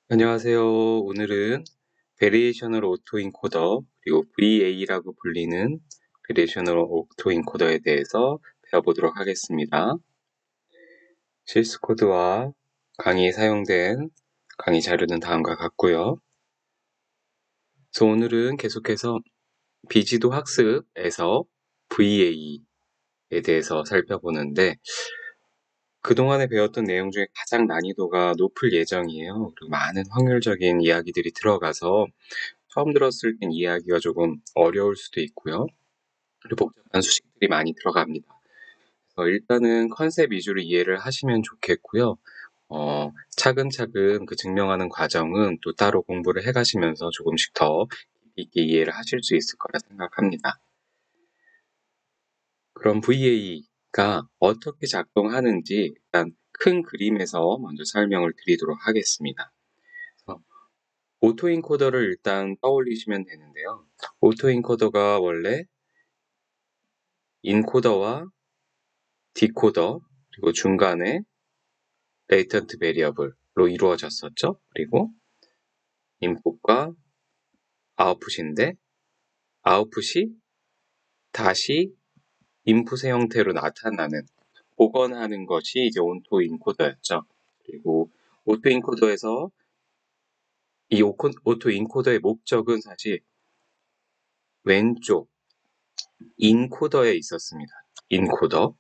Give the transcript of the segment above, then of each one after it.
안녕하세요. 오늘은 베리에이셔널 오토인코더 그리고 VA라고 불리는 베리에이셔널 오토인코더에 대해서 배워보도록 하겠습니다. 실수 코드와 강의에 사용된 강의 자료는 다음과 같고요. 그래서 오늘은 계속해서 비지도 학습에서 VA에 대해서 살펴보는데 그동안에 배웠던 내용 중에 가장 난이도가 높을 예정이에요. 그리고 많은 확률적인 이야기들이 들어가서 처음 들었을 땐 이해하기가 조금 어려울 수도 있고요. 그리고 복잡한 수식들이 많이 들어갑니다. 그래서 일단은 컨셉 위주로 이해를 하시면 좋겠고요. 차근차근 그 증명하는 과정은 또 따로 공부를 해가시면서 조금씩 더 깊이 있게 이해를 하실 수 있을 거라 생각합니다. 그럼 VA가 어떻게 작동하는지 일단 큰 그림에서 먼저 설명을 드리도록 하겠습니다. 오토인코더를 일단 떠올리시면 되는데요. 오토인코더가 원래 인코더와 디코더 그리고 중간에 레이턴트 베리어블로 이루어졌었죠. 그리고 인풋과 아웃풋인데 아웃풋이 다시 인풋의 형태로 나타나는 복원하는 것이 이제 오토인코더였죠. 그리고 오토인코더에서 이 오토인코더의 목적은 사실 왼쪽 인코더에 있었습니다. 인코더.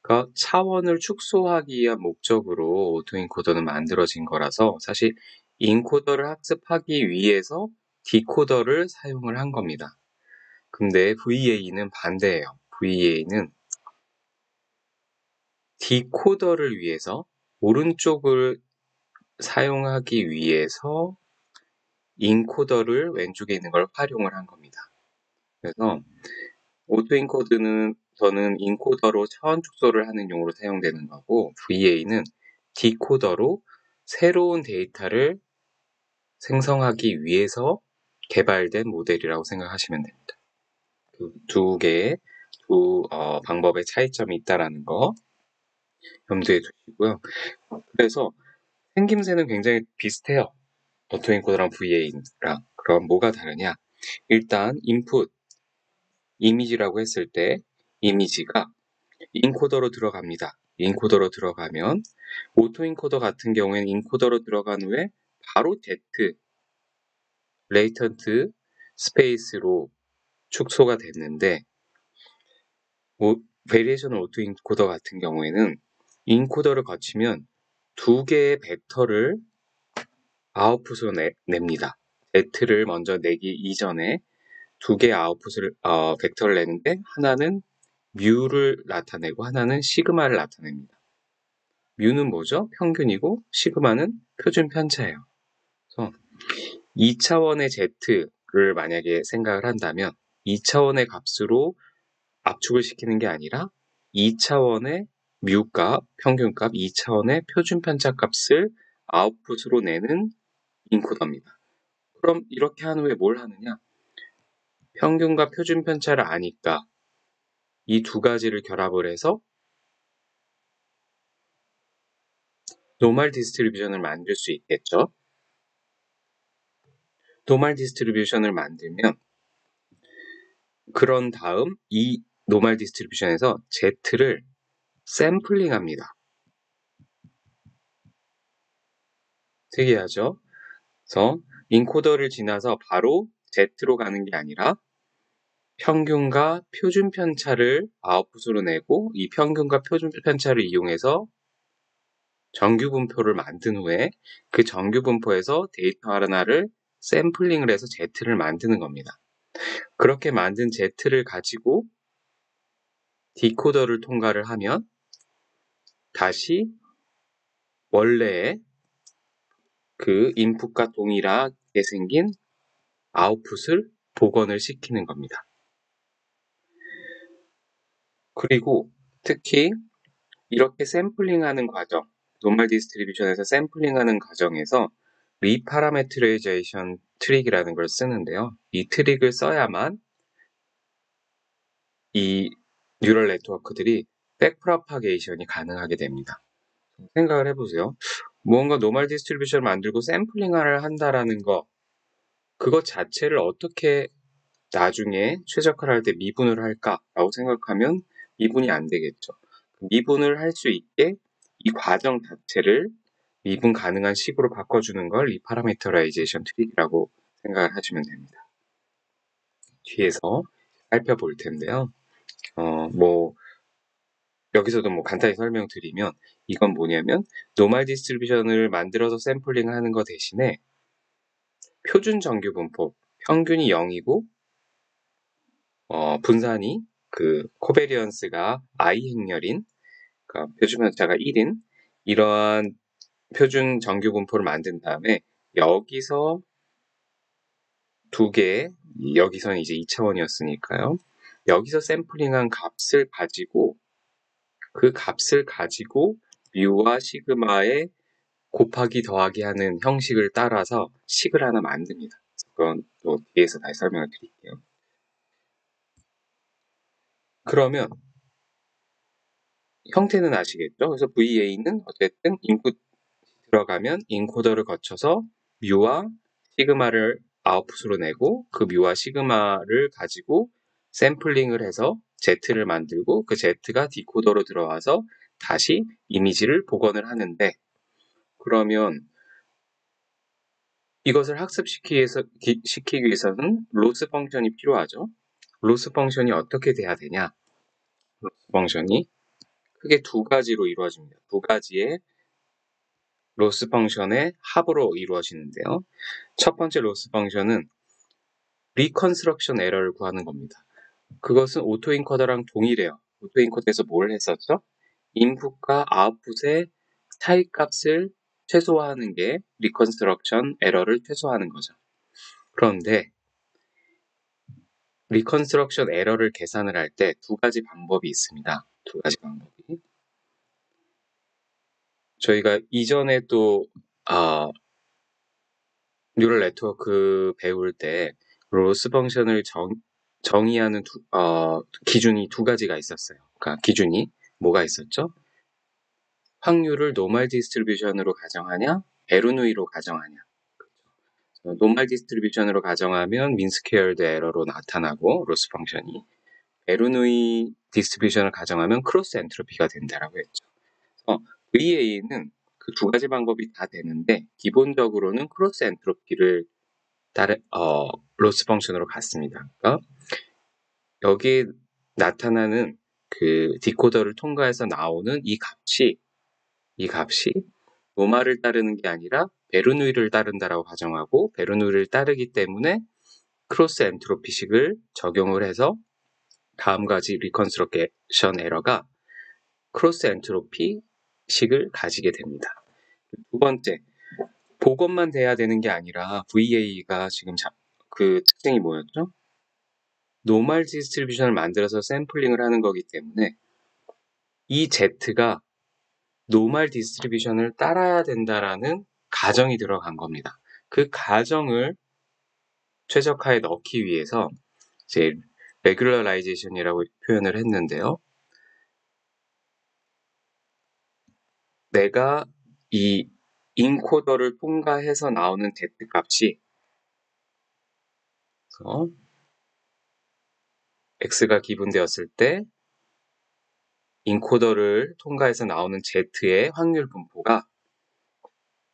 그러니까 차원을 축소하기 위한 목적으로 오토인코더는 만들어진 거라서 사실 인코더를 학습하기 위해서 디코더를 사용을 한 겁니다. 근데 VA는 반대예요. VA는 디코더를 위해서 오른쪽을 사용하기 위해서 인코더를 왼쪽에 있는 걸 활용을 한 겁니다. 그래서 오토인코더는 저는 인코더로 차원 축소를 하는 용으로 사용되는 거고 VA는 디코더로 새로운 데이터를 생성하기 위해서 개발된 모델이라고 생각하시면 됩니다. 그 두 개의 방법의 차이점이 있다라는 거 염두에 두시고요. 그래서 생김새는 굉장히 비슷해요. 오토인코더랑 VA랑. 그럼 뭐가 다르냐? 일단 인풋 이미지라고 했을 때 이미지가 인코더로 들어갑니다. 인코더로 들어가면 오토인코더 같은 경우에는 인코더로 들어간 후에 바로 Z 레이턴트 스페이스로 축소가 됐는데 베리에이셔널 오토인코더 같은 경우에는 인코더를 거치면 두 개의 벡터를 아웃풋으로 냅니다. Z를 먼저 내기 이전에 두 개의 아웃풋을 벡터를 내는데 하나는 뮤를 나타내고 하나는 시그마를 나타냅니다. 뮤는 뭐죠? 평균이고 시그마는 표준 편차예요. 그래서 2차원의 Z를 만약에 생각을 한다면 2차원의 값으로 압축을 시키는 게 아니라 2차원의 뮤값, 평균값, 2차원의 표준 편차 값을 아웃풋으로 내는 인코더입니다. 그럼 이렇게 한 후에 뭘 하느냐? 평균과 표준 편차를 아니까 이 두 가지를 결합을 해서 노멀 디스트리뷰션을 만들 수 있겠죠. 노멀 디스트리뷰션을 만들면 그런 다음 이 노멀 디스트리뷰션에서 Z를 샘플링합니다. 특이하죠? 그래서 인코더를 지나서 바로 Z로 가는 게 아니라 평균과 표준 편차를 아웃풋으로 내고 이 평균과 표준 편차를 이용해서 정규 분포를 만든 후에 그 정규 분포에서 데이터 하나를 샘플링을 해서 Z를 만드는 겁니다. 그렇게 만든 Z를 가지고 디코더를 통과를 하면 다시 원래의 그 인풋과 동일하게 생긴 아웃풋을 복원을 시키는 겁니다. 그리고 특히 이렇게 샘플링하는 과정, 노멀 디스트리뷰션에서 샘플링하는 과정에서 리파라메트라이제이션 트릭이라는 걸 쓰는데요. 이 트릭을 써야만 이 뉴럴 네트워크들이 백프로파게이션이 가능하게 됩니다. 생각을 해보세요. 무언가 노멀 디스트리뷰션을 만들고 샘플링을 한다라는 거, 그것 자체를 어떻게 나중에 최적화를 할 때 미분을 할까라고 생각하면 미분이 안 되겠죠. 미분을 할 수 있게 이 과정 자체를 미분 가능한 식으로 바꿔주는 걸 리파라미터라이제이션 트릭이라고 생각을 하시면 됩니다. 뒤에서 살펴볼 텐데요. 여기서도 간단히 설명드리면 이건 뭐냐면 노멀 디스트리뷰션을 만들어서 샘플링 하는 거 대신에 표준 정규 분포, 평균이 0이고 분산이 코베리언스가 I 행렬인, 그러니까 표준 편차가 1인 이러한 표준 정규 분포를 만든 다음에 여기서 두 개, 여기서는 이제 2차원이었으니까요. 여기서 샘플링한 값을 가지고 그 값을 가지고 뮤와 시그마의 곱하기 더하기 하는 형식을 따라서 식을 하나 만듭니다. 그건 또 뒤에서 다시 설명을 드릴게요. 그러면 형태는 아시겠죠? 그래서 VA는 어쨌든 인풋 들어가면 인코더를 거쳐서 뮤와 시그마를 아웃풋으로 내고 그 뮤와 시그마를 가지고 샘플링을 해서 Z를 만들고 그 Z가 디코더로 들어와서 다시 이미지를 복원을 하는데, 그러면 이것을 학습시키기 위해서는 로스 펑션이 필요하죠. 로스 펑션이 어떻게 돼야 되냐? 로스 펑션이 크게 두 가지로 이루어집니다. 두 가지의 로스 펑션의 합으로 이루어지는데요. 첫 번째 로스 펑션은 리컨스트럭션 에러를 구하는 겁니다. 그것은 오토인코더랑 동일해요. 오토인코더에서 뭘 했었죠? 인풋과 아웃풋의 차이값을 최소화하는 게 리컨스트럭션 에러를 최소화하는 거죠. 그런데 리컨스트럭션 에러를 계산을 할 때 두 가지 방법이 있습니다. 두 가지 방법이. 저희가 이전에 또 뉴럴 네트워크 배울 때 로스 펑션을 정의하는 기준이 두 가지가 있었어요. 그러니까 기준이 뭐가 있었죠? 확률을 노멀 디스트리뷰션으로 가정하냐, 베르누이로 가정하냐. 노멀 디스트리뷰션으로 가정하면 민스퀘어드 에러로 나타나고 로스 펑션이, 베르누이 디스트리뷰션을 가정하면 크로스 엔트로피가 된다라고 했죠. VA는 그 두 가지 방법이 다 되는데 기본적으로는 크로스 엔트로피를 로스 펑션으로 갔습니다. 그러니까 여기에 나타나는 그 디코더를 통과해서 나오는 이 값이 노말을 따르는 게 아니라 베르누이를 따른다라고 가정하고, 베르누이를 따르기 때문에 크로스 엔트로피식을 적용을 해서 다음과 같이 리컨스트럭션 에러가 크로스 엔트로피 식을 가지게 됩니다. 두 번째, 복원만 돼야 되는 게 아니라 VA가 지금 그 특징이 뭐였죠? 노멀 디스트리뷰션을 만들어서 샘플링을 하는 거기 때문에 이 Z가 노멀 디스트리뷰션을 따라야 된다라는 가정이 들어간 겁니다. 그 가정을 최적화에 넣기 위해서 이제 레귤러라이제이션이라고 표현을 했는데요. 내가 이 인코더를 통과해서 나오는 Z 값이 X가 기분되었을 때 인코더를 통과해서 나오는 Z의 확률 분포가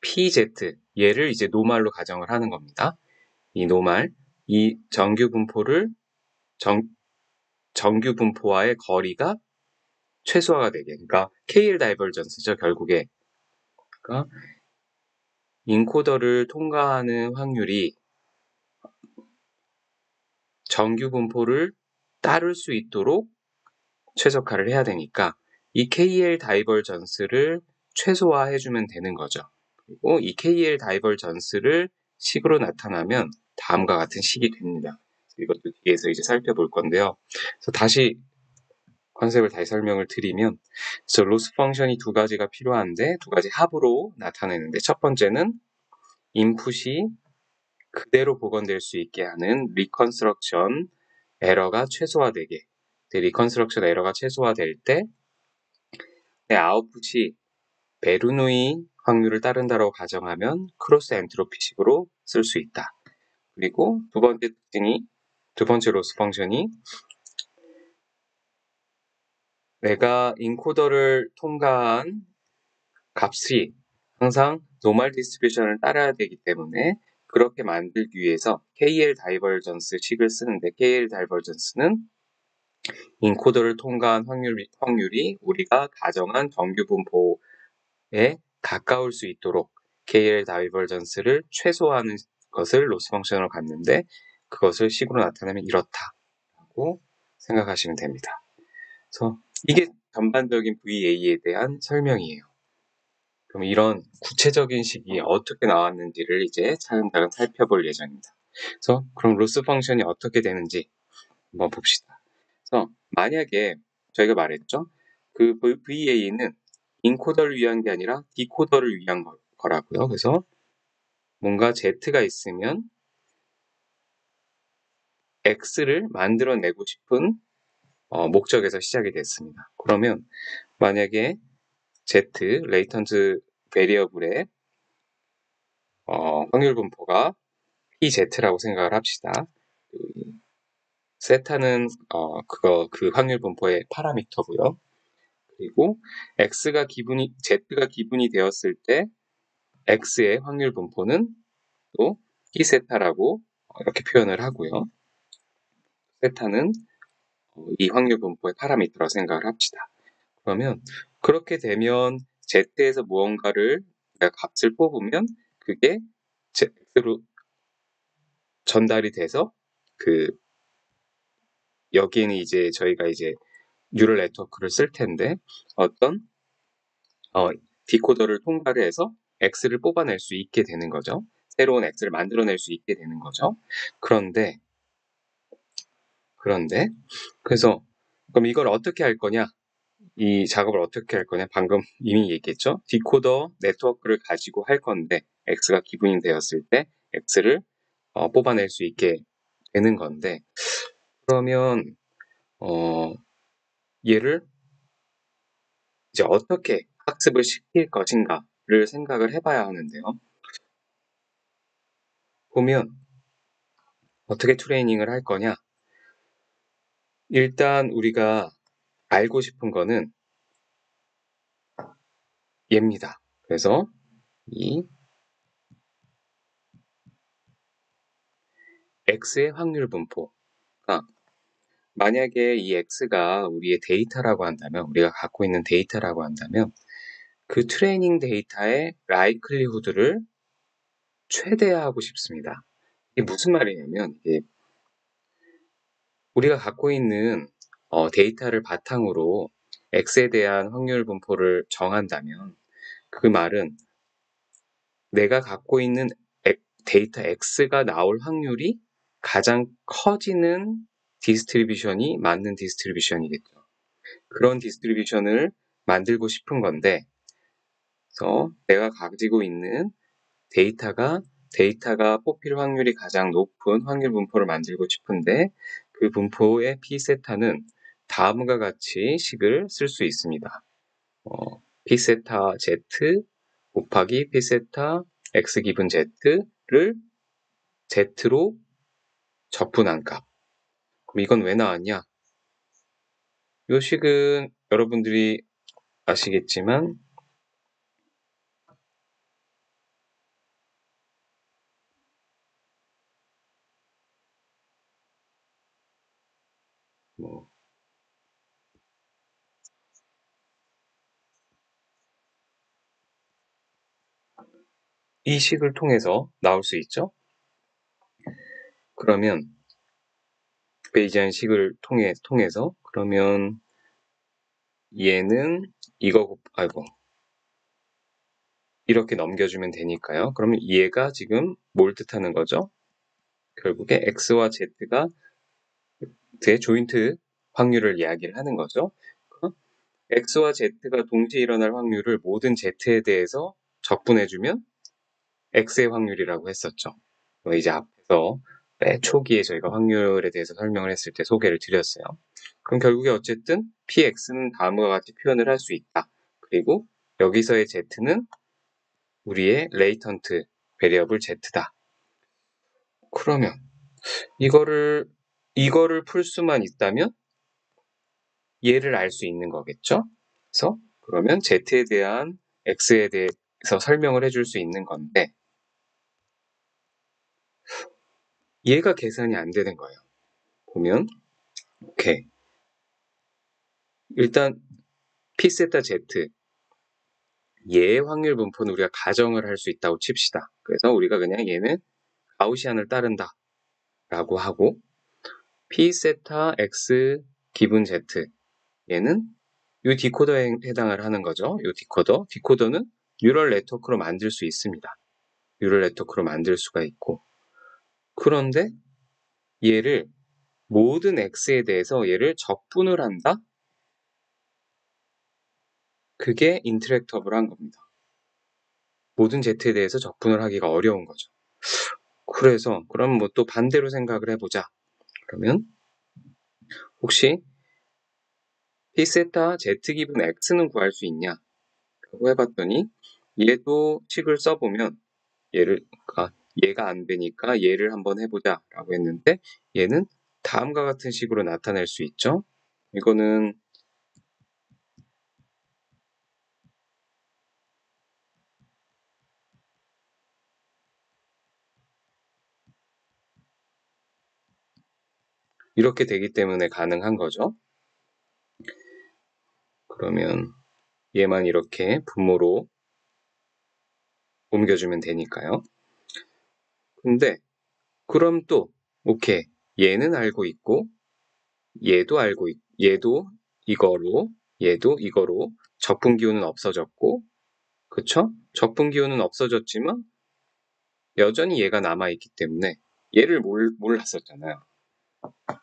PZ, 얘를 이제 노말로 가정을 하는 겁니다. 이 노말, 이 정규 분포를 정규 분포와의 거리가 최소화가 되게, 그러니까 KL 다이버전스죠, 결국에. 그러니까 인코더를 통과하는 확률이 정규 분포를 따를 수 있도록 최적화를 해야 되니까 이 KL 다이버전스를 최소화해주면 되는 거죠. 그리고 이 KL 다이버전스를 식으로 나타나면 다음과 같은 식이 됩니다. 이것도 뒤에서 이제 살펴볼 건데요. 그래서 다시 컨셉을 다시 설명을 드리면, 그래서 로스 펑션이 두 가지가 필요한데 두 가지 합으로 나타내는데, 첫 번째는 인풋이 그대로 복원될 수 있게 하는 리컨스트럭션 에러가 최소화되게, 리컨스트럭션 에러가 최소화될 때 내 아웃풋이 베르누이 확률을 따른다고 가정하면 크로스 엔트로피식으로 쓸 수 있다. 그리고 두 번째 로스 펑션이 내가 인코더를 통과한 값이 항상 노멀 디스트리뷰션을 따라야 되기 때문에 그렇게 만들기 위해서 KL 다이버전스 식을 쓰는데, KL 다이버전스는 인코더를 통과한 확률이 우리가 가정한 정규 분포에 가까울 수 있도록 KL 다이버전스를 최소화하는 것을 로스 펑션으로 갔는데, 그것을 식으로 나타내면 이렇다고 생각하시면 됩니다. 그래서 이게 전반적인 VA에 대한 설명이에요. 그럼 이런 구체적인 식이 어떻게 나왔는지를 이제 차근차근 살펴볼 예정입니다. 그래서 그럼 로스 펑션이 어떻게 되는지 한번 봅시다. 그래서 만약에 저희가 말했죠. 그 VA는 인코더를 위한 게 아니라 디코더를 위한 거라고요. 그래서 뭔가 Z가 있으면 X를 만들어내고 싶은 목적에서 시작이 됐습니다. 그러면 만약에 Z, 레이턴트 베리어블의 확률 분포가 PZ라고 생각을 합시다. 세타는 그 확률 분포의 파라미터고요. 그리고 Z가 기분이 되었을 때 X의 확률 분포는 또 P세타라고 이렇게 표현을 하고요. 세타는 이 확률 분포의 파라미터라고 생각을 합시다. 그러면 그렇게 되면 Z에서 무언가를 값을 뽑으면 그게 X로 전달이 돼서 여기에는 이제 저희가 이제 뉴럴 네트워크를 쓸 텐데 어떤 디코더를 통과를 해서 X를 뽑아낼 수 있게 되는 거죠. 새로운 X를 만들어낼 수 있게 되는 거죠. 그런데 그래서 그럼 이걸 어떻게 할 거냐? 이 작업을 어떻게 할 거냐? 방금 이미 얘기했죠. 디코더 네트워크를 가지고 할 건데 X가 기분이 되었을 때 X를 뽑아낼 수 있게 되는 건데, 그러면 얘를 이제 어떻게 학습을 시킬 것인가를 생각을 해봐야 하는데요. 보면 어떻게 트레이닝을 할 거냐? 일단 우리가 알고 싶은 거는 얘입니다. 그래서 이 X의 확률 분포가, 만약에 이 X가 우리의 데이터라고 한다면, 우리가 갖고 있는 데이터라고 한다면 그 트레이닝 데이터의 라이클리후드를 최대화하고 싶습니다. 이게 무슨 말이냐면, 우리가 갖고 있는 데이터를 바탕으로 X에 대한 확률 분포를 정한다면 그 말은 내가 갖고 있는 데이터 X가 나올 확률이 가장 커지는 디스트리뷰션이 맞는 디스트리뷰션이겠죠. 그런 디스트리뷰션을 만들고 싶은 건데, 그래서 내가 가지고 있는 데이터가 뽑힐 확률이 가장 높은 확률 분포를 만들고 싶은데, 그 분포의 P세타는 다음과 같이 식을 쓸 수 있습니다. P세타 Z 곱하기 P세타 X 기분 Z를 Z로 적분한 값. 그럼 이건 왜 나왔냐? 이 식은 여러분들이 아시겠지만 이 식을 통해서 나올 수 있죠. 그러면 베이지안 식을 통해서 그러면 얘는 이렇게 넘겨주면 되니까요. 그러면 얘가 지금 뭘 뜻하는 거죠? 결국에 X와 Z가 제 조인트 확률을 이야기를 하는 거죠. X와 Z가 동시에 일어날 확률을 모든 Z에 대해서 적분해주면 X의 확률이라고 했었죠. 이제 앞에서 맨 초기에 저희가 확률에 대해서 설명을 했을 때 소개를 드렸어요. 그럼 결국에 어쨌든 PX는 다음과 같이 표현을 할 수 있다. 그리고 여기서의 Z는 우리의 레이턴트 베리어블 Z다. 그러면 이거를 풀 수만 있다면 얘를 알 수 있는 거겠죠? 그래서 그러면 Z에 대한 X에 대해서 설명을 해줄 수 있는 건데 얘가 계산이 안 되는 거예요. 보면 오케이. 일단 P 세타 Z 얘의 확률 분포는 우리가 가정을 할 수 있다고 칩시다. 그래서 우리가 그냥 얘는 가우시안을 따른다 라고 하고 P 세타 X 기분 Z 얘는 이 디코더에 해당을 하는 거죠. 이 디코더는 뉴럴 네트워크로 만들 수 있습니다. 뉴럴 네트워크로 만들 수가 있고 그런데 얘를 모든 X에 대해서 얘를 적분을 한다? 그게 인터랙터블한 겁니다. 모든 Z에 대해서 적분을 하기가 어려운 거죠. 그래서 그럼 뭐 또 반대로 생각을 해보자. 그러면 혹시 P 세타 Z 기분 X는 구할 수 있냐? 라고 해봤더니 얘도 식을 써보면 얘가 안 되니까 얘를 한번 해보자 라고 했는데 얘는 다음과 같은 식으로 나타낼 수 있죠. 이거는 이렇게 되기 때문에 가능한 거죠. 그러면 얘만 이렇게 분모로 옮겨주면 되니까요. 근데 그럼 또 오케이 얘는 알고 있고 얘도 이거로 적분 기호는 없어졌고 그쵸? 적분 기호는 없어졌지만 여전히 얘가 남아있기 때문에 얘를 몰랐었잖아요.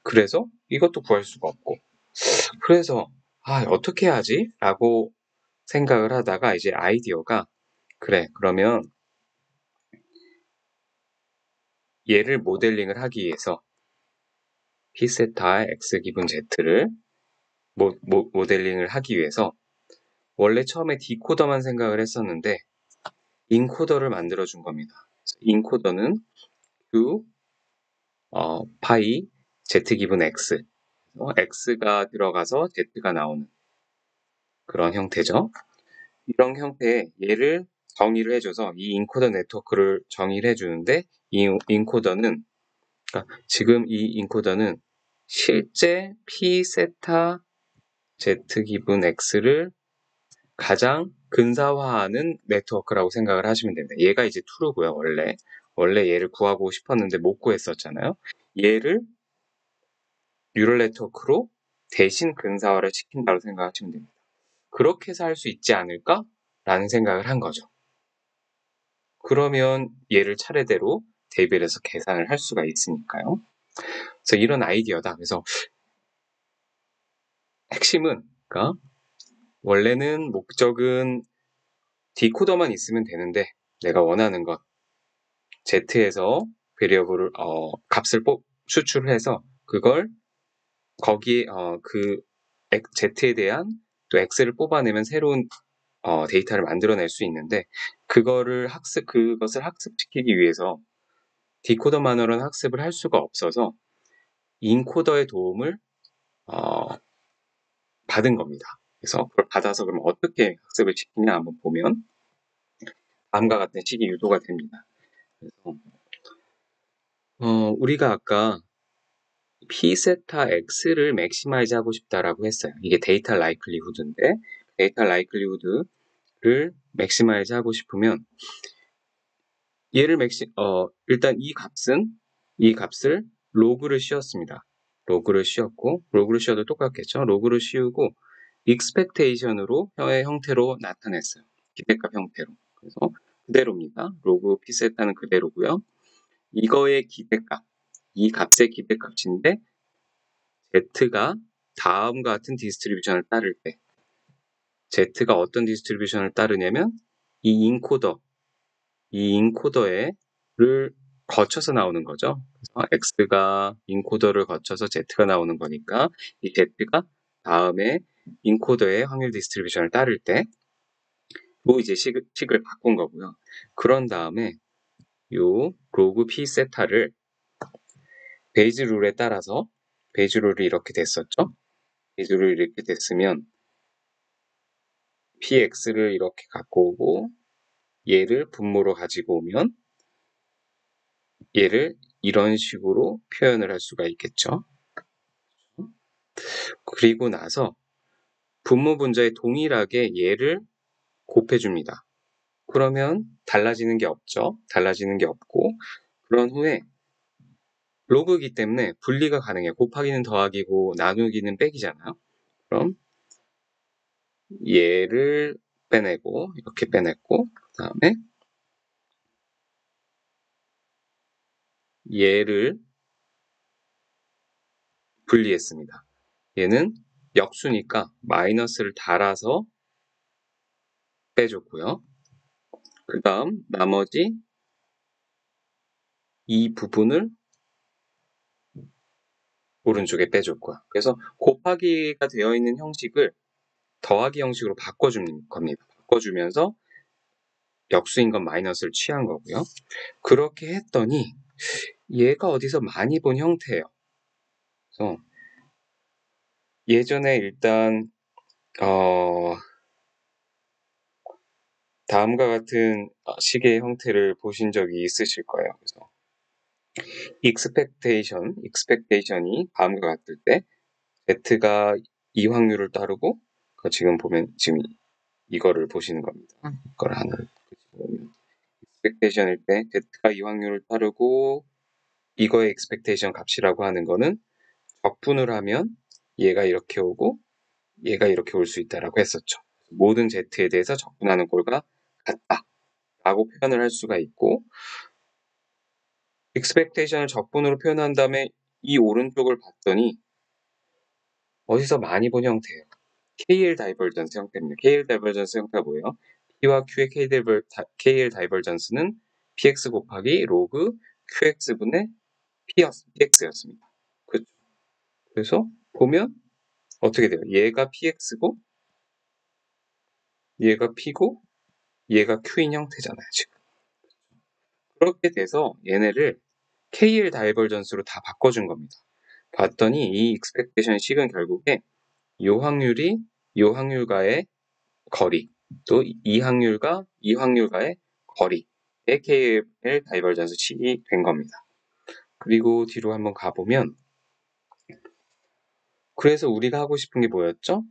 그래서 이것도 구할 수가 없고 그래서 어떻게 하지? 라고 생각을 하다가 이제 아이디어가 그래 그러면 얘를 모델링을 하기 위해서 P 세타 X 기분 Z를 모델링을 하기 위해서 원래 처음에 디코더만 생각을 했었는데 인코더를 만들어 준 겁니다. 인코더는 Q 파이 Z 기분 X X가 들어가서 Z가 나오는 그런 형태죠. 이런 형태의 얘를 정의를 해줘서 이 인코더 네트워크를 정의를 해주는데 이 인코더는 그러니까 지금 이 인코더는 실제 P 세타 Z 기분 X를 가장 근사화하는 네트워크라고 생각을 하시면 됩니다. 얘가 이제 true고요. 원래 얘를 구하고 싶었는데 못 구했었잖아요. 얘를 뉴럴 네트워크로 대신 근사화를 시킨다고 생각하시면 됩니다. 그렇게 해서 할 수 있지 않을까? 라는 생각을 한 거죠. 그러면 얘를 차례대로 대비해서 계산을 할 수가 있으니까요. 그래서 이런 아이디어다. 그래서 핵심은 그러니까 원래는 목적은 디코더만 있으면 되는데 내가 원하는 것 Z에서 베리어블을 값을 수출을 해서 그걸 거기에 그 Z에 대한 또 X를 뽑아내면 새로운 데이터를 만들어낼 수 있는데 그것을 학습시키기 위해서 디코더만으로는 학습을 할 수가 없어서 인코더의 도움을 받은 겁니다. 그래서 그걸 받아서 그럼 어떻게 학습을 시키냐 한번 보면 다음과 같은 식이 유도가 됩니다. 그래서 우리가 아까 P 세타 X를 맥시마이즈 하고 싶다라고 했어요. 이게 데이터 라이클리후드인데 데이터 라이클리후드를 맥시마이즈 하고 싶으면 얘를 일단 이 값을 로그를 씌웠습니다. 로그를 씌워도 똑같겠죠. 로그를 씌우고 익스펙테이션으로 형태로 나타냈어요. 기대값 형태로. 그래서 그대로입니다. 로그 P 세타는 그대로고요. 이거의 기대값, 이 값의 기대값인데 Z가 다음과 같은 디스트리뷰션을 따를 때 Z가 어떤 디스트리뷰션을 따르냐면 이 인코더를 거쳐서 나오는 거죠. 그래서 X가 인코더를 거쳐서 Z가 나오는 거니까 이 Z가 다음에 인코더의 확률 디스트리뷰션을 따를 때 이제 식을 바꾼 거고요. 그런 다음에 요 로그 p 세타를 베이즈 룰에 따라서 베이즈 룰이 이렇게 됐었죠. 베이즈 룰이 이렇게 됐으면 px를 이렇게 갖고 오고 얘를 분모로 가지고 오면 얘를 이런 식으로 표현을 할 수가 있겠죠. 그리고 나서 분모 분자에 동일하게 얘를 곱해줍니다. 그러면 달라지는 게 없죠. 달라지는 게 없고 그런 후에 로그이기 때문에 분리가 가능해요. 곱하기는 더하기고 나누기는 빼기잖아요. 그럼 얘를 빼내고 이렇게 빼냈고 그 다음에 얘를 분리했습니다. 얘는 역수니까 마이너스를 달아서 빼줬고요. 그 다음 나머지 이 부분을 오른쪽에 빼줬고요. 그래서 곱하기가 되어 있는 형식을 더하기 형식으로 바꿔주는 겁니다. 바꿔주면서 역수인 건 마이너스를 취한 거고요. 그렇게 했더니 얘가 어디서 많이 본 형태예요. 그래서 예전에 일단 다음과 같은 식의 형태를 보신 적이 있으실 거예요. 그래서 expectation이 다음과 같을 때 z가 이 확률을 따르고 지금 보면 지금 이거를 보시는 겁니다. 이걸 하나 보면 expectation일 때 z가 이 확률을 따르고 이거의 expectation 값이라고 하는 거는 적분을 하면 얘가 이렇게 오고 얘가 이렇게 올 수 있다라고 했었죠. 모든 z에 대해서 적분하는 꼴과 같다 라고 표현을 할 수가 있고 expectation을 적분으로 표현한 다음에 이 오른쪽을 봤더니 어디서 많이 본 형태예요. KL 다이버전스 형태입니다. KL 다이버전스 형태가 뭐예요? P와 Q의 KL 다이버전스는 PX 곱하기 로그 QX분의 PX였습니다. 그렇죠. 그래서 보면 어떻게 돼요? 얘가 PX고 얘가 P고 얘가 Q인 형태잖아요. 지금. 그렇게 돼서 얘네를 KL 다이버전스로 다 바꿔준 겁니다. 봤더니 이 익스펙테이션 식은 결국에 요 확률이 요 확률과의 거리 또 이 확률과 이 확률과의 거리의 KL 다이버전스 식이 된 겁니다. 그리고 뒤로 한번 가보면 그래서 우리가 하고 싶은 게 뭐였죠?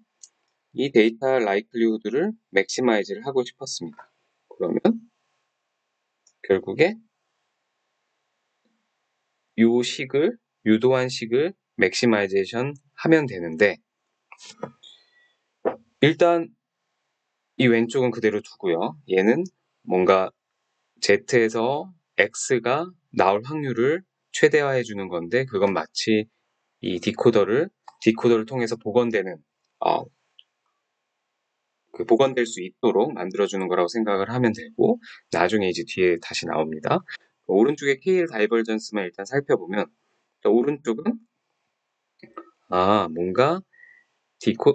이 데이터 라이클리후드를 맥시마이즈를 하고 싶었습니다. 그러면 결국에 요 식을 유도한 식을 맥시마이제이션 하면 되는데 일단 이 왼쪽은 그대로 두고요. 얘는 뭔가 Z에서 X가 나올 확률을 최대화해 주는 건데 그건 마치 이 디코더를 통해서 복원되는 그 복원될 수 있도록 만들어주는 거라고 생각을 하면 되고 나중에 이제 뒤에 다시 나옵니다. 오른쪽에 KL 다이버전스만 일단 살펴보면 오른쪽은 뭔가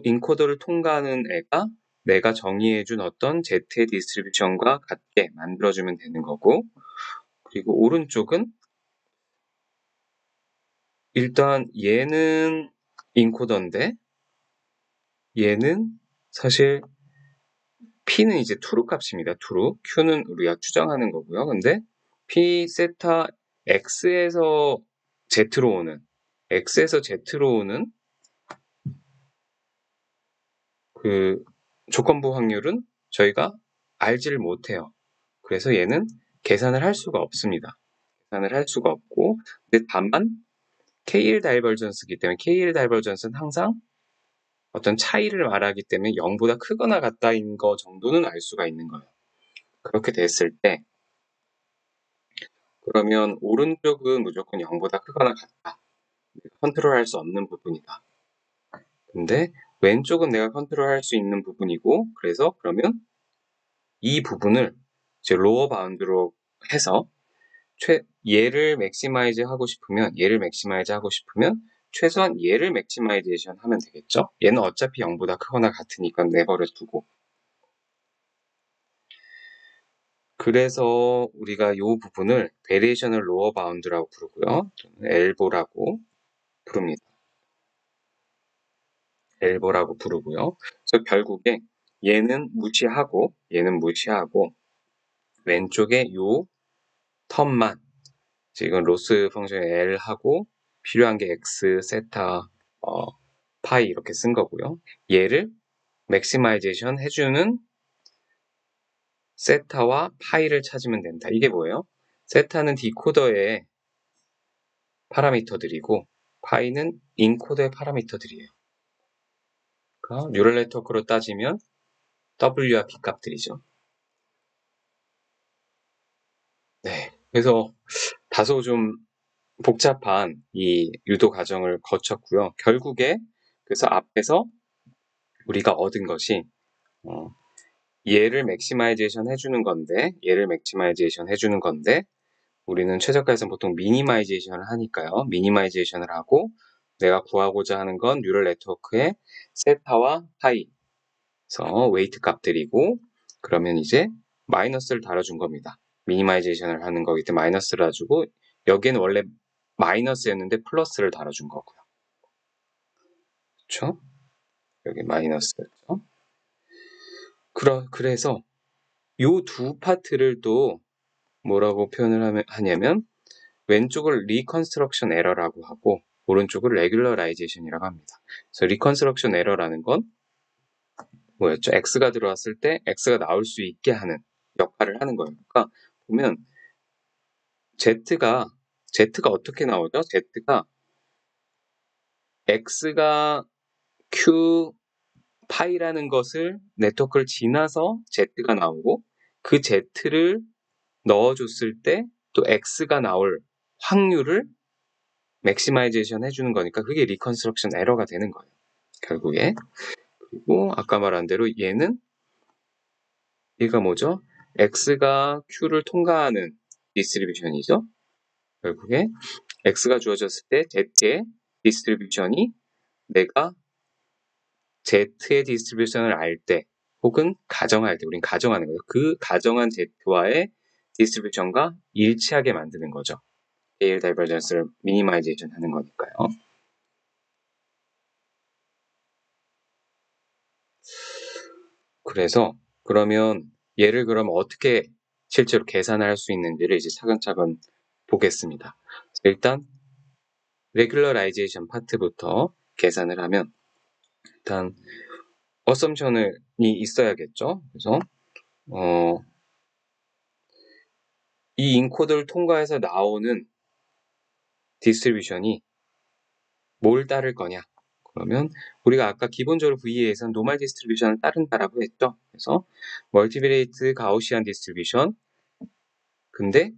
인코더를 통과하는 애가 내가 정의해준 어떤 Z의 디스트리뷰션과 같게 만들어주면 되는 거고 그리고 오른쪽은 일단 얘는 인코더인데 얘는 사실 P는 이제 true 값입니다. true. Q는 우리가 추정하는 거고요. 근데 P 세타 X에서 Z로 오는 그 조건부 확률은 저희가 알지를 못해요. 그래서 얘는 계산을 할 수가 없습니다. 계산을 할 수가 없고 근데 다만 KL 다이버전스이기 때문에 KL 다이버전스는 항상 어떤 차이를 말하기 때문에 0보다 크거나 같다인 거 정도는 알 수가 있는 거예요. 그렇게 됐을 때 그러면 오른쪽은 무조건 0보다 크거나 같다. 컨트롤할 수 없는 부분이다. 근데 왼쪽은 내가 컨트롤할 수 있는 부분이고 그래서 그러면 이 부분을 이제 로어 바운드로 해서 얘를 맥시마이즈 하고 싶으면 최소한 얘를 맥시마이제이션 하면 되겠죠? 얘는 어차피 0보다 크거나 같으니까 내버려 두고 그래서 우리가 이 부분을 베리에이션을 로어 바운드라고 부르고요. 엘보라고 부릅니다. 엘보라고 부르고요. 그래서 결국에 얘는 무시하고 왼쪽에 요 텀만 지금 로스 펑션 L하고 필요한 게 X, 세타, 파이 이렇게 쓴 거고요. 얘를 맥시마이제이션 해주는 세타와 파이를 찾으면 된다. 이게 뭐예요? 세타는 디코더의 파라미터들이고 파이는 인코더의 파라미터들이에요. 그러니까 뉴럴 네트워크로 따지면 W와 B 값들이죠. 네. 그래서 다소 좀 복잡한 이 유도 과정을 거쳤고요. 결국에 그래서 앞에서 우리가 얻은 것이 얘를 맥시마이제이션 해주는 건데 우리는 최저가에서는 보통 미니마이제이션을 하니까요. 미니마이제이션을 하고 내가 구하고자 하는 건 뉴럴 네트워크의 세타와 파이 그래서 웨이트 값들이고 그러면 이제 마이너스를 달아준 겁니다. 미니마이제이션을 하는 거기 때문에 마이너스를 달아주고 여기에는 원래 마이너스였는데 플러스를 달아준 거고요. 그렇죠? 여기 마이너스였죠. 그래서 요 두 파트를 또 뭐라고 표현을 하냐면 왼쪽을 리컨스트럭션 에러라고 하고 오른쪽을 레귤러라이제이션이라고 합니다. 그래서 리컨스트럭션 에러라는 건 뭐였죠? X가 들어왔을 때 X가 나올 수 있게 하는 역할을 하는 거예요. 그러니까 보면 Z가 어떻게 나오죠? Z가 X가 Q 파이라는 것을 네트워크를 지나서 Z가 나오고 그 Z를 넣어줬을 때 또 X가 나올 확률을 맥시마이제이션 해주는 거니까 그게 리컨스트럭션 에러가 되는 거예요. 결국에. 그리고 아까 말한 대로 얘가 뭐죠? X가 Q를 통과하는 디스트리뷰션이죠. 결국에 X가 주어졌을 때 Z의 디스트리뷰션이 내가 Z의 디스트리뷰션을 알 때 혹은 가정할 때 우린 가정하는 거예요. 그 가정한 Z와의 디스트리뷰션과 일치하게 만드는 거죠. AL 다이버전스를 미니마이제이션 하는 거니까요. 그래서 그러면 얘를 그럼 어떻게 실제로 계산할 수 있는지를 이제 차근차근 보겠습니다. 일단 레귤러라이제이션 파트부터 계산을 하면 일단 어썸션이 있어야겠죠. 그래서 이 인코더를 통과해서 나오는 디스트리뷰션이 뭘 따를 거냐? 그러면 우리가 아까 기본적으로 VA에서는 노멀 디스트리뷰션을 따른다라고 했죠. 그래서 멀티비레이트 가우시안 디스트리뷰션 근데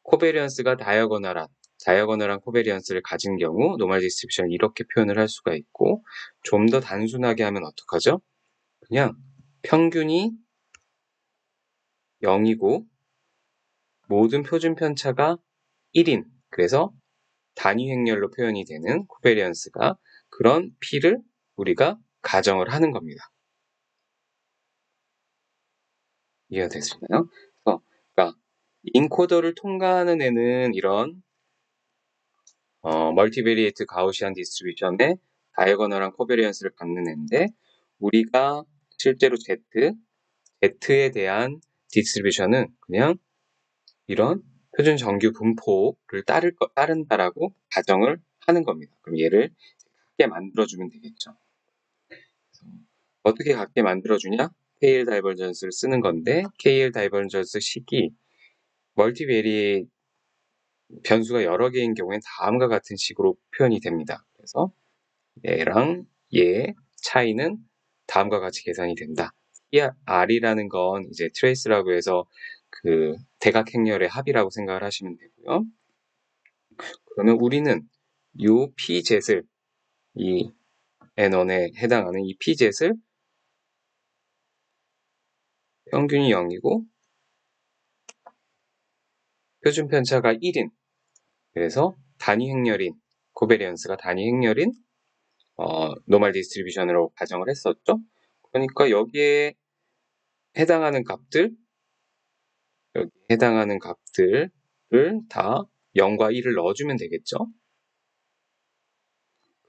코베리언스가 다이어거널한 코베리언스를 가진 경우 노멀 디스트리뷰션을 이렇게 표현을 할 수가 있고 좀 더 단순하게 하면 어떡하죠? 그냥 평균이 0이고 모든 표준 편차가 1인 그래서 단위 행렬로 표현이 되는 코베리언스가 그런 P를 우리가 가정을 하는 겁니다. 이해가 되시나요? 그러니까 인코더를 통과하는 애는 이런 멀티베리에이트 가우시안 디스트리뷰션의 다이어거널한 코베리언스를 갖는 애인데 우리가 실제로 Z에 대한 디스트리뷰션은 그냥 이런 표준 정규 분포를 따른다라고 가정을 하는 겁니다. 그럼 얘를 같게 만들어주면 되겠죠. 어떻게 같게 만들어주냐? KL 다이버전스를 쓰는 건데 KL 다이버전스 식이 멀티베리에이트 변수가 여러 개인 경우엔 다음과 같은 식으로 표현이 됩니다. 그래서 얘랑 얘의 차이는 다음과 같이 계산이 된다. 이 R이라는 건 이제 트레이스라고 해서 그 대각 행렬의 합이라고 생각을 하시면 되고요. 그러면 우리는 이 Pzet을 이 N1에 해당하는 이 Pzet을 평균이 0이고 표준 편차가 1인 그래서 단위 행렬인 코베리언스가 단위 행렬인 노멀 디스트리뷰션으로 가정을 했었죠. 그러니까 여기에 해당하는 값들 여기 해당하는 값들을 다 0과 1을 넣어주면 되겠죠.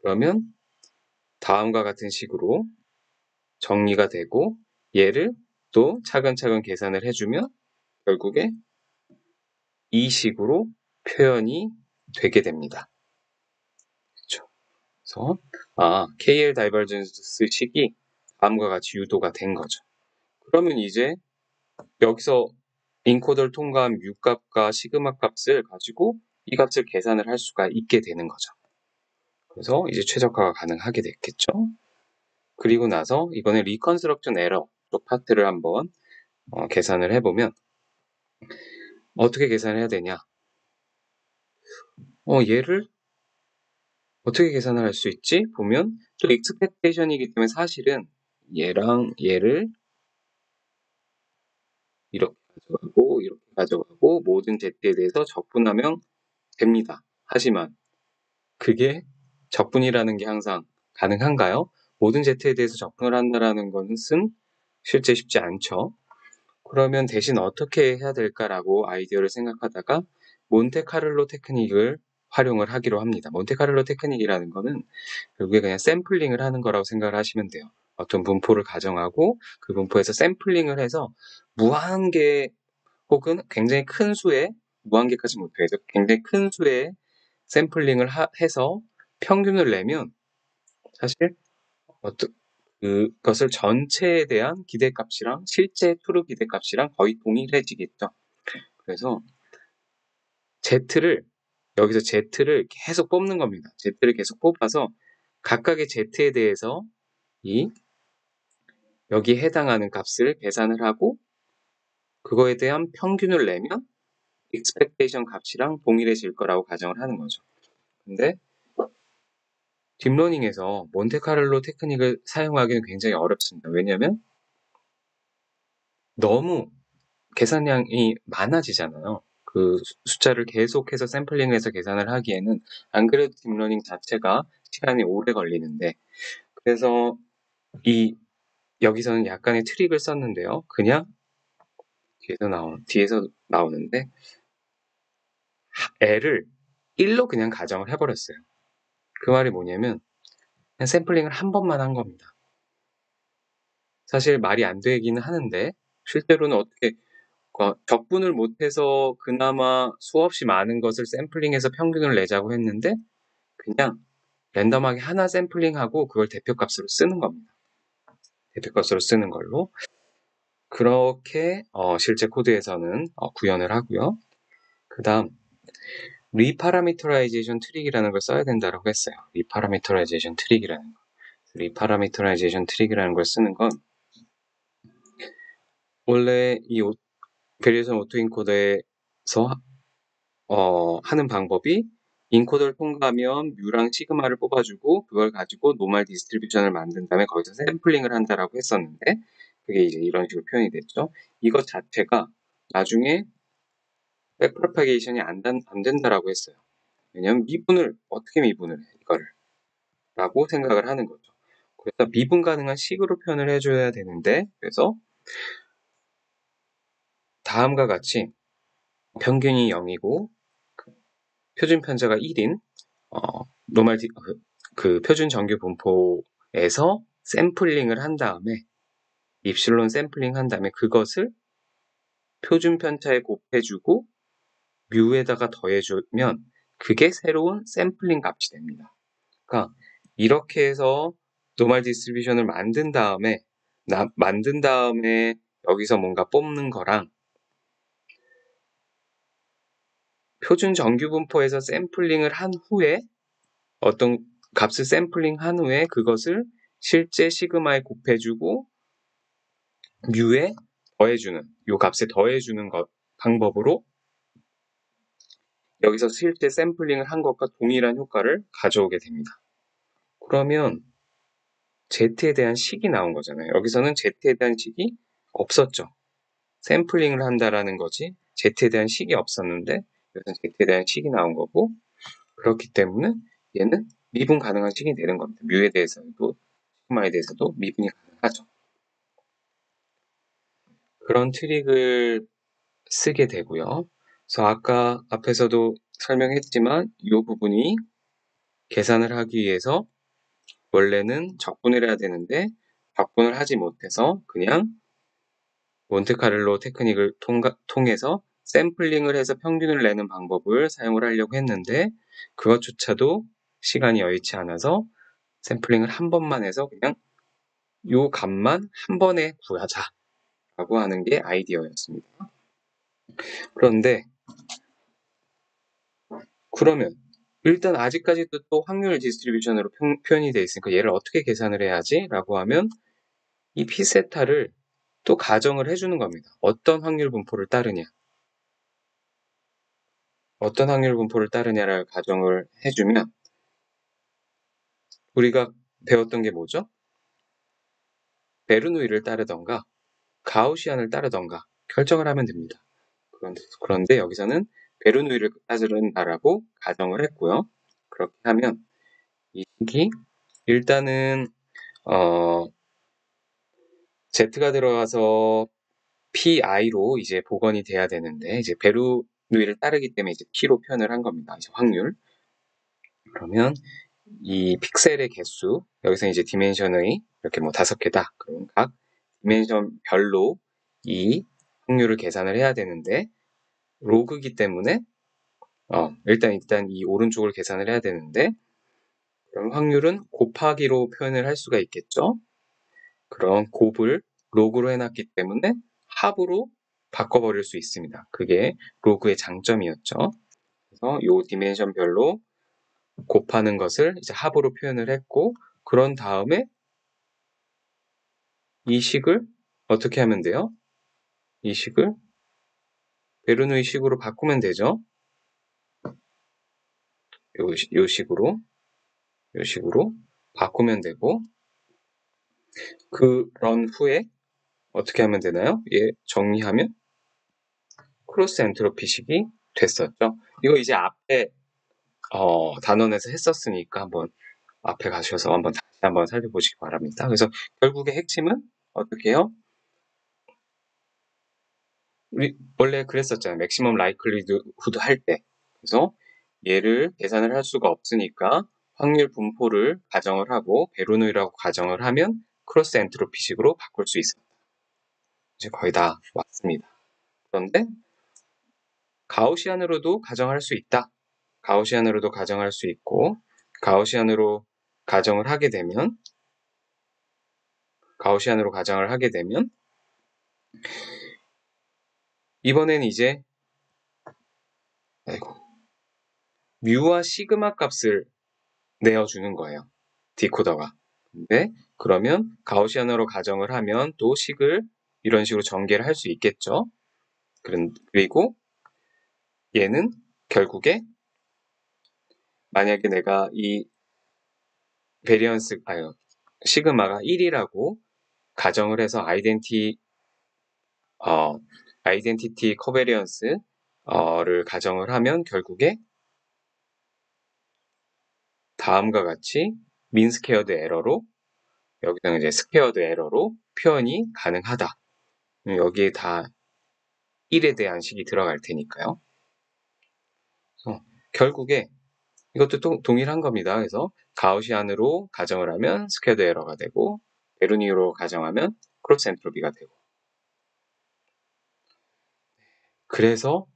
그러면 다음과 같은 식으로 정리가 되고 얘를 또 차근차근 계산을 해주면 결국에 이 식으로 표현이 되게 됩니다. 그렇죠. 그래서 KL 다이버전스 식이 다음과 같이 유도가 된 거죠. 그러면 이제 여기서 인코더를 통과한 뮤 값과 시그마 값을 가지고 이 값을 계산을 할 수가 있게 되는 거죠. 그래서 이제 최적화가 가능하게 됐겠죠. 그리고 나서 이번에 리컨스트럭션 에러 쪽 파트를 한번 계산을 해보면 어떻게 계산을 해야 되냐? 얘를 어떻게 계산을 할 수 있지? 보면 또 익스펙테이션이기 때문에 사실은 얘랑 얘를 이렇게 가져가고 모든 z에 대해서 적분하면 됩니다. 하지만 그게 적분이라는 게 항상 가능한가요? 모든 z에 대해서 적분을 한다라는 것은 실제 쉽지 않죠. 그러면 대신 어떻게 해야 될까라고 아이디어를 생각하다가 몬테카를로 테크닉을 활용을 하기로 합니다. 몬테카를로 테크닉이라는 거는 결국에 그냥 샘플링을 하는 거라고 생각을 하시면 돼요. 어떤 분포를 가정하고 그 분포에서 샘플링을 해서 무한개 혹은 굉장히 큰 수의 무한개까지 못해서 굉장히 큰 수의 샘플링을 해서 평균을 내면 사실 그것을 전체에 대한 기대값이랑 실제 트루 기대값이랑 거의 동일해지겠죠. 그래서 여기서 Z를 계속 뽑는 겁니다. Z를 계속 뽑아서 각각의 Z에 대해서 여기에 해당하는 값을 계산을 하고 그거에 대한 평균을 내면 expectation 값이랑 동일해질 거라고 가정을 하는 거죠. 근데 딥러닝에서 몬테카를로 테크닉을 사용하기는 굉장히 어렵습니다. 왜냐하면 너무 계산량이 많아지잖아요. 그 숫자를 계속해서 샘플링해서 계산을 하기에는 안 그래도 딥러닝 자체가 시간이 오래 걸리는데 그래서 여기서는 약간의 트릭을 썼는데요. 그냥 뒤에서 나오는데 L을 1로 그냥 가정을 해버렸어요. 그 말이 뭐냐면 그냥 샘플링을 한 번만 한 겁니다. 사실 말이 안 되기는 하는데 실제로는 어떻게 적분을 못해서 그나마 수없이 많은 것을 샘플링해서 평균을 내자고 했는데 그냥 랜덤하게 하나 샘플링하고 그걸 대표값으로 쓰는 겁니다. 대표값으로 쓰는 걸로 그렇게 실제 코드에서는 구현을 하고요. 그 다음 리파라미터라이제이션 트릭이라는 걸 써야 된다고 했어요. 리파라미터라이제이션 트릭이라는 거. 리파라미터라이제이션 트릭이라는 걸 쓰는 건 원래 이 베리에이션 오토인코더에서 하는 방법이 인코더를 통과하면 뮤랑 시그마를 뽑아주고 그걸 가지고 노멀 디스트리뷰션을 만든 다음에 거기서 샘플링을 한다라고 했었는데 그게 이제 이런 식으로 표현이 됐죠. 이것 자체가 나중에 백프로파게이션이 안 된다라고 했어요. 왜냐면 어떻게 미분을 해 이거를 라고 생각을 하는 거죠. 그래서 미분 가능한 식으로 표현을 해줘야 되는데 그래서 다음과 같이 평균이 0이고 표준 편차가 1인 그 표준 정규 분포에서 샘플링을 한 다음에 입실론 샘플링 한 다음에 그것을 표준 편차에 곱해주고 뮤에다가 더해주면 그게 새로운 샘플링 값이 됩니다. 그러니까 이렇게 해서 노멀 디스트리뷰션을 만든 다음에 여기서 뭔가 뽑는 거랑 표준 정규 분포에서 샘플링을 한 후에 어떤 값을 샘플링 한 후에 그것을 실제 시그마에 곱해주고 뮤에 더해주는 요 값에 더해주는 방법으로 여기서 실제 샘플링을 한 것과 동일한 효과를 가져오게 됩니다. 그러면 Z에 대한 식이 나온 거잖아요. 여기서는 Z에 대한 식이 없었죠. 샘플링을 한다라는 거지 Z에 대한 식이 없었는데 여기서 Z에 대한 식이 나온 거고 그렇기 때문에 얘는 미분 가능한 식이 되는 겁니다. 뮤에 대해서도 시그마에 대해서도 미분이 가능하죠. 그런 트릭을 쓰게 되고요. 그래서 아까 앞에서도 설명했지만 이 부분이 계산을 하기 위해서 원래는 적분을 해야 되는데 적분을 하지 못해서 그냥 몬테카를로 테크닉을 통해서 샘플링을 해서 평균을 내는 방법을 사용을 하려고 했는데 그것조차도 시간이 여의치 않아서 샘플링을 한 번만 해서 그냥 요 값만 한 번에 구하자 라고 하는 게 아이디어였습니다. 그런데 그러면 일단 아직까지도 또 확률 디스트리뷰션으로 표현이 되어 있으니까 얘를 어떻게 계산을 해야지? 라고 하면 이 P세타를 또 가정을 해주는 겁니다. 어떤 확률 분포를 따르냐. 어떤 확률 분포를 따르냐를 가정을 해주면 우리가 배웠던 게 뭐죠? 베르누이를 따르던가 가우시안을 따르던가 결정을 하면 됩니다. 그런데 여기서는 베르누이를 따른다라고 가정을 했고요. 그렇게 하면 이 식이 일단은 Z가 들어가서 PI로 이제 복원이 돼야 되는데 이제 베르누이를 따르기 때문에 이제 P로 표현을 한 겁니다. 이제 확률. 그러면 이 픽셀의 개수 여기서 이제 디멘션의 이렇게 뭐 5개다. 그러면 각 디멘션별로 이 확률을 계산을 해야 되는데 로그기 때문에 일단 이 오른쪽을 계산을 해야 되는데 그럼 확률은 곱하기로 표현을 할 수가 있겠죠. 그럼 곱을 로그로 해놨기 때문에 합으로 바꿔버릴 수 있습니다. 그게 로그의 장점이었죠. 그래서 이 디멘션별로 곱하는 것을 이제 합으로 표현을 했고 그런 다음에 이 식을 어떻게 하면 돼요? 이 식을 베르누이 식으로 바꾸면 되죠. 요 식으로 바꾸면 되고 그런 후에 어떻게 하면 되나요? 얘 정리하면 크로스 엔트로피식이 됐었죠. 이거 이제 앞에 단원에서 했었으니까 한번 앞에 가셔서 다시 한번 살펴보시기 바랍니다. 그래서 결국의 핵심은 어떻게 해요? 우리 원래 그랬었잖아요. 맥시멈 라이클리후드 할 때. 그래서 얘를 계산을 할 수가 없으니까 확률 분포를 가정을 하고 베르누이라고 가정을 하면 크로스 엔트로피식으로 바꿀 수 있습니다. 이제 거의 다 왔습니다. 그런데 가우시안으로도 가정할 수 있다. 가우시안으로도 가정할 수 있고 가우시안으로 가정을 하게 되면 이번엔 이제 뮤와 시그마 값을 내어주는 거예요. 디코더가. 근데 그러면 가우시안으로 가정을 하면 또 식을 이런 식으로 전개를 할 수 있겠죠. 그리고 얘는 결국에 만약에 내가 이 시그마가 1이라고 가정을 해서 아이덴티티 커베리언스를 가정을 하면 결국에 다음과 같이 민 스퀘어드 에러로 여기서는 이제 스퀘어드 에러로 표현이 가능하다. 여기에 다 1에 대한 식이 들어갈 테니까요. 결국에 이것도 동일한 겁니다. 그래서 가우시안으로 가정을 하면 스퀘어드 에러가 되고 베르니유로 가정하면 크로스 엔트로피가 되고 그래서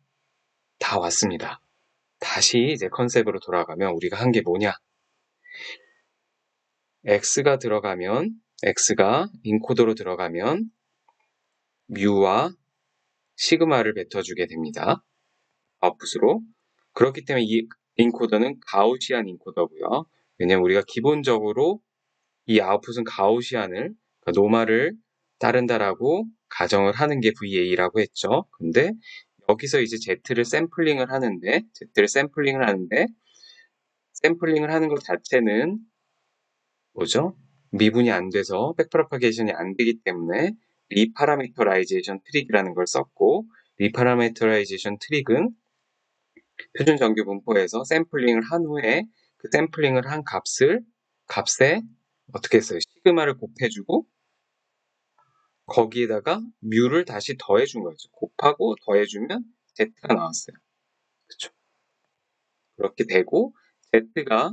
다 왔습니다. 다시 이제 컨셉으로 돌아가면 우리가 한 게 뭐냐? X가 인코더로 들어가면 뮤와 시그마를 뱉어주게 됩니다. 아웃풋으로. 그렇기 때문에 이 인코더는 가우시안 인코더고요. 왜냐면 우리가 기본적으로 이 아웃풋은 가우시안을, 그러니까 노말을 따른다라고 가정을 하는 게 VA라고 했죠. 근데 여기서 이제 Z를 샘플링을 하는데 샘플링을 하는 것 자체는 뭐죠? 미분이 안 돼서 백프로파게이션이 안 되기 때문에 리파라미터라이제이션 트릭이라는 걸 썼고 리파라미터라이제이션 트릭은 표준 정규 분포에서 샘플링을 한 후에 그 샘플링을 한 값에 어떻게 했어요? 시그마를 곱해주고 거기에다가 뮤를 다시 더해준 거죠. 곱하고 더해주면 Z가 나왔어요. 그쵸? 그렇게 되고 Z가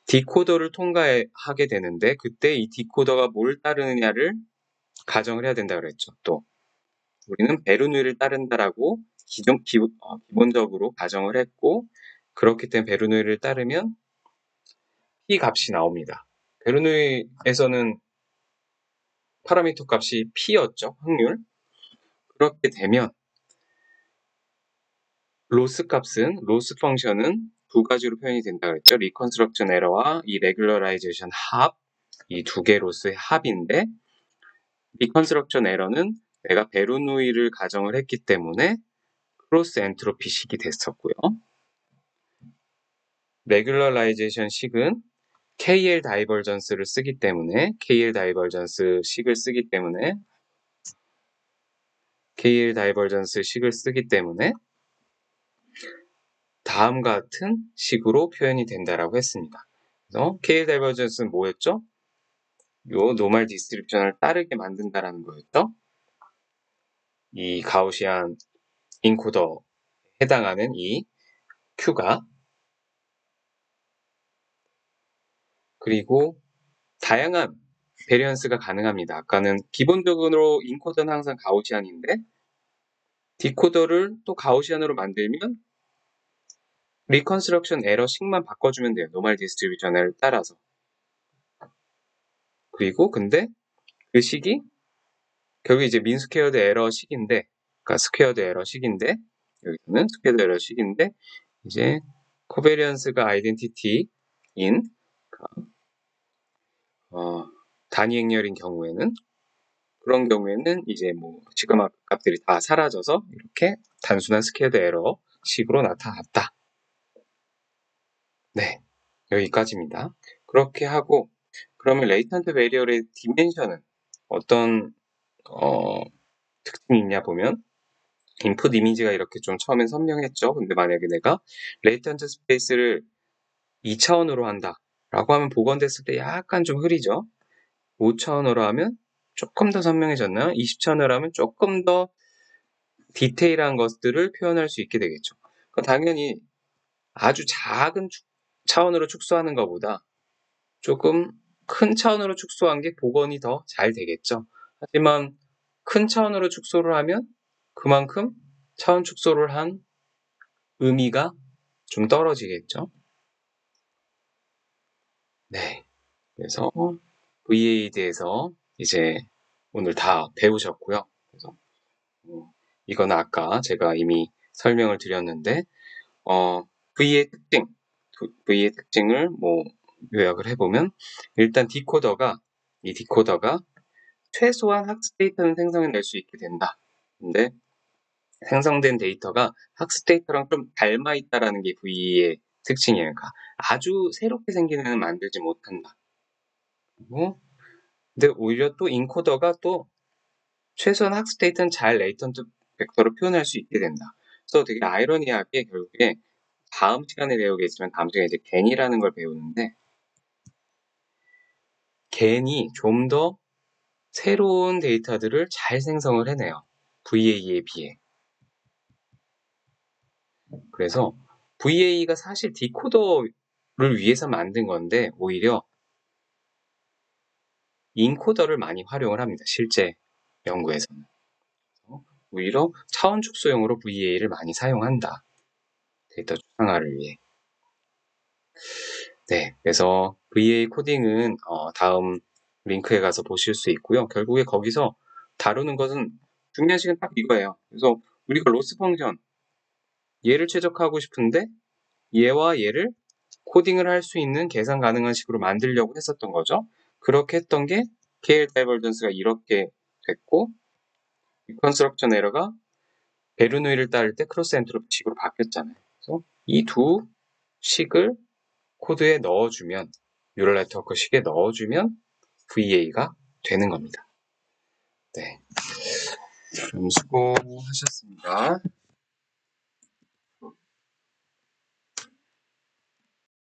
디코더를 통과하게 되는데 그때 이 디코더가 뭘 따르느냐를 가정을 해야 된다 그랬죠. 또 우리는 베르누이를 따른다라고 기본적으로 가정을 했고 그렇기 때문에 베르누이를 따르면 P 값이 나옵니다. 베르누이에서는 파라미터 값이 P였죠. 확률. 그렇게 되면 로스 펑션은 두 가지로 표현이 된다 그랬죠. 리컨스트럭션 에러와 이 레귤러라이제이션 합, 이 두 개 로스의 합인데 리컨스트럭션 에러는 내가 베르누이를 가정을 했기 때문에 크로스 엔트로피식이 됐었고요. 레귤러라이제이션 식은 KL 다이버전스를 쓰기 때문에 KL 다이버전스 식을 쓰기 때문에 다음과 같은 식으로 표현이 된다라고 했습니다. 그래서 KL 다이버전스는 뭐였죠? 요 노멀 디스트리뷰션을 따르게 만든다라는 거였죠. 이 가우시안 인코더에 해당하는 이 Q가 그리고 다양한 베리언스가 가능합니다. 아까는 기본적으로 인코더는 항상 가우시안인데 디코더를 또 가우시안으로 만들면 리컨스트럭션 에러 식만 바꿔주면 돼요. 노멀 디스트리뷰션을 따라서. 그리고 근데 그 식이 결국 이제 민 스퀘어드 에러 식인데 그러니까 스퀘어드 에러 식인데 여기서는 스퀘어드 에러 식인데 이제 코베리언스가 아이덴티티인 단위 행렬인 경우에는 그런 경우에는 이제 뭐 지그마 값들이 다 사라져서 이렇게 단순한 스퀘어드 에러 식으로 나타났다. 네, 여기까지입니다. 그렇게 하고 그러면 레이턴트 베리어의 디멘션은 어떤 특징이 있냐 보면 인풋 이미지가 이렇게 좀 처음엔 선명했죠. 근데 만약에 내가 레이턴트 스페이스를 2차원으로 한다 라고 하면 복원됐을 때 약간 좀 흐리죠. 5차원으로 하면 조금 더 선명해졌나요? 20차원으로 하면 조금 더 디테일한 것들을 표현할 수 있게 되겠죠. 그러니까 당연히 아주 작은 차원으로 축소하는 것보다 조금 큰 차원으로 축소한 게 복원이 더 잘 되겠죠. 하지만 큰 차원으로 축소를 하면 그만큼 차원 축소를 한 의미가 좀 떨어지겠죠. 네. 그래서 VA에 대해서 이제 오늘 다 배우셨고요. 그래서 이건 아까 제가 이미 설명을 드렸는데 V의 특징을 뭐 요약을 해보면 일단 이 디코더가 최소한 학습 데이터는 생성해낼 수 있게 된다. 근데 생성된 데이터가 학습 데이터랑 좀 닮아 있다라는 게 V의 특징이에요. 그러니까 아주 새롭게 생긴 애는 만들지 못한다. 그리고 근데 오히려 또 인코더가 또 최소한 학습 데이터는 잘 레이턴트 벡터로 표현할 수 있게 된다. 그래서 되게 아이러니하게 결국에 다음 시간에 배우겠지만 다음 시간에 이제 겐이라는 걸 배우는데 겐이 좀 더 새로운 데이터들을 잘 생성을 해내요. VA에 비해. 그래서 VA가 사실 디코더를 위해서 만든 건데 오히려 인코더를 많이 활용을 합니다. 실제 연구에서는. 오히려 차원 축소용으로 VA를 많이 사용한다. 데이터 추상화를 위해. 네, 그래서 VA 코딩은 다음 링크에 가서 보실 수 있고요. 결국에 거기서 다루는 것은 중요한 식은 딱 이거예요. 그래서 우리가 로스 펑션 얘를 최적화하고 싶은데 얘와 얘를 코딩을 할 수 있는 계산 가능한 식으로 만들려고 했었던 거죠. 그렇게 했던 게 KL 다이버전스가 이렇게 됐고 리컨스트럭션 에러가 베르누이를 따를 때 크로스 엔트로피 식으로 바뀌었잖아요. 그래서 이 두 식을 코드에 넣어주면 뉴럴 네트워크 식에 넣어주면 VA가 되는 겁니다. 네, 그럼 수고하셨습니다.